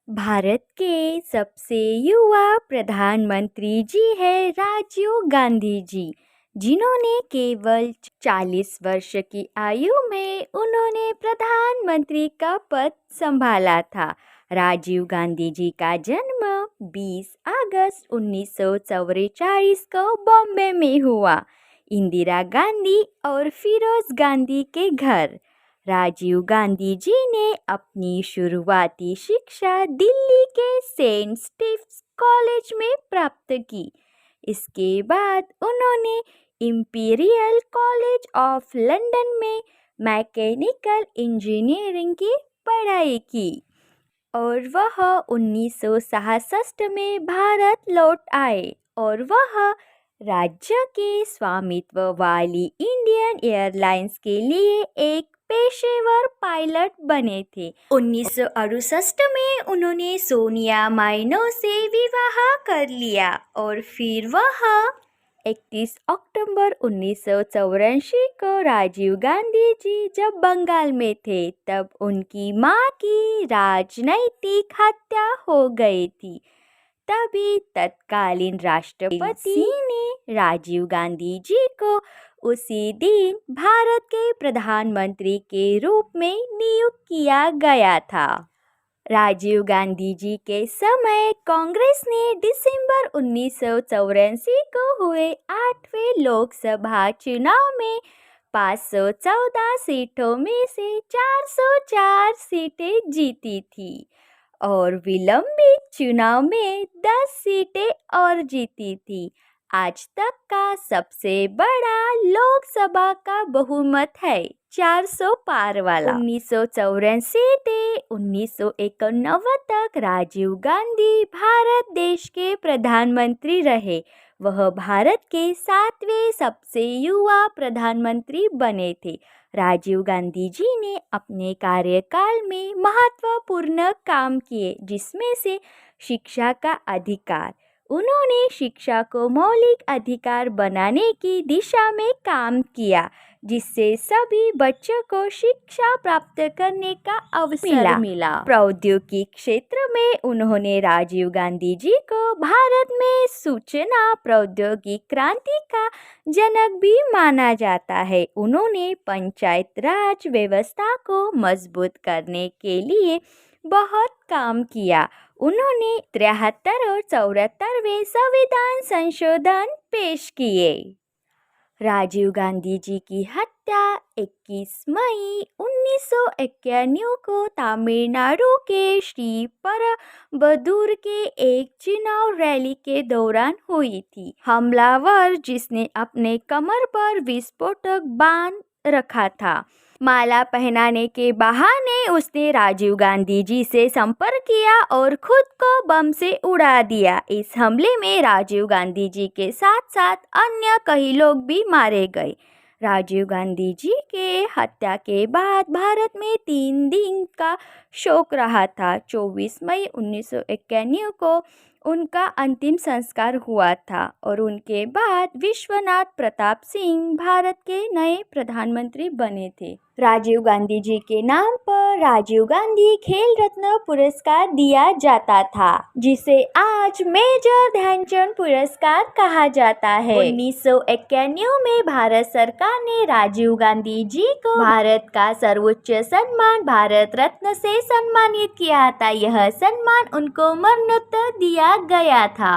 भारत के सबसे युवा प्रधानमंत्री जी है राजीव गांधी जी, जिन्होंने केवल 40 वर्ष की आयु में उन्होंने प्रधानमंत्री का पद संभाला था। राजीव गांधी जी का जन्म 20 अगस्त 1944 को बॉम्बे में हुआ, इंदिरा गांधी और फिरोज गांधी के घर। राजीव गांधी जी ने अपनी शुरुआती शिक्षा दिल्ली के सेंट स्टीव्स कॉलेज में प्राप्त की। इसके बाद उन्होंने इंपीरियल कॉलेज ऑफ लंदन में मैकेनिकल इंजीनियरिंग की पढ़ाई की और वह 1966 में भारत लौट आए और वह राज्य के स्वामित्व वाली इंडियन एयरलाइंस के लिए एक पेशेवर पायलट बने थे। 1968 में उन्होंने सोनिया माइनो से विवाह कर लिया और फिर वह 31 अक्टूबर 1984 को राजीव गांधी जी जब बंगाल में थे तब उनकी मां की राजनैतिक हत्या हो गई थी। तभी तत्कालीन राष्ट्रपति ने राजीव गांधी जी को उसी दिन भारत के प्रधानमंत्री के रूप में नियुक्त किया गया था। राजीव गांधी जी के समय कांग्रेस ने दिसंबर 1984 को हुए 8वें लोकसभा चुनाव में 514 सीटों में से 404 सीटें जीती थी और विलंबित चुनाव में 10 सीटें और जीती थी। आज तक का सबसे बड़ा लोकसभा का बहुमत है, 400 पार वाला। 1984 से 1991 तक राजीव गांधी भारत देश के प्रधानमंत्री रहे। वह भारत के 7वें सबसे युवा प्रधानमंत्री बने थे। राजीव गांधी जी ने अपने कार्यकाल में महत्वपूर्ण काम किए, जिसमें से शिक्षा का अधिकार। उन्होंने शिक्षा को मौलिक अधिकार बनाने की दिशा में काम किया, जिससे सभी बच्चों को शिक्षा प्राप्त करने का अवसर मिला। प्रौद्योगिकी क्षेत्र में उन्होंने राजीव गांधी जी को भारत में सूचना प्रौद्योगिकी क्रांति का जनक भी माना जाता है। उन्होंने पंचायत राज व्यवस्था को मजबूत करने के लिए बहुत काम किया। उन्होंने 73 और 74वें संविधान संशोधन पेश किए। राजीव गांधी जी की हत्या 21 मई 1991 को तमिलनाडु के श्रीपरबदूर के एक चुनाव रैली के दौरान हुई थी। हमलावर, जिसने अपने कमर पर विस्फोटक बांध रखा था, माला पहनाने के बहाने उसने राजीव गांधी जी से संपर्क किया और खुद को बम से उड़ा दिया। इस हमले में राजीव गांधी जी के साथ साथ अन्य कई लोग भी मारे गए। राजीव गांधी जी के हत्या के बाद भारत में 3 दिन का शोक रहा था। 24 मई 1991 को उनका अंतिम संस्कार हुआ था और उनके बाद विश्वनाथ प्रताप सिंह भारत के नए प्रधानमंत्री बने थे। राजीव गांधी जी के नाम पर राजीव गांधी खेल रत्न पुरस्कार दिया जाता था, जिसे आज मेजर ध्यानचंद पुरस्कार कहा जाता है। 1991 में भारत सरकार ने राजीव गांधी जी को भारत का सर्वोच्च सम्मान भारत रत्न से सम्मानित किया था। यह सम्मान उनको मरणोत्तर दिया गया था।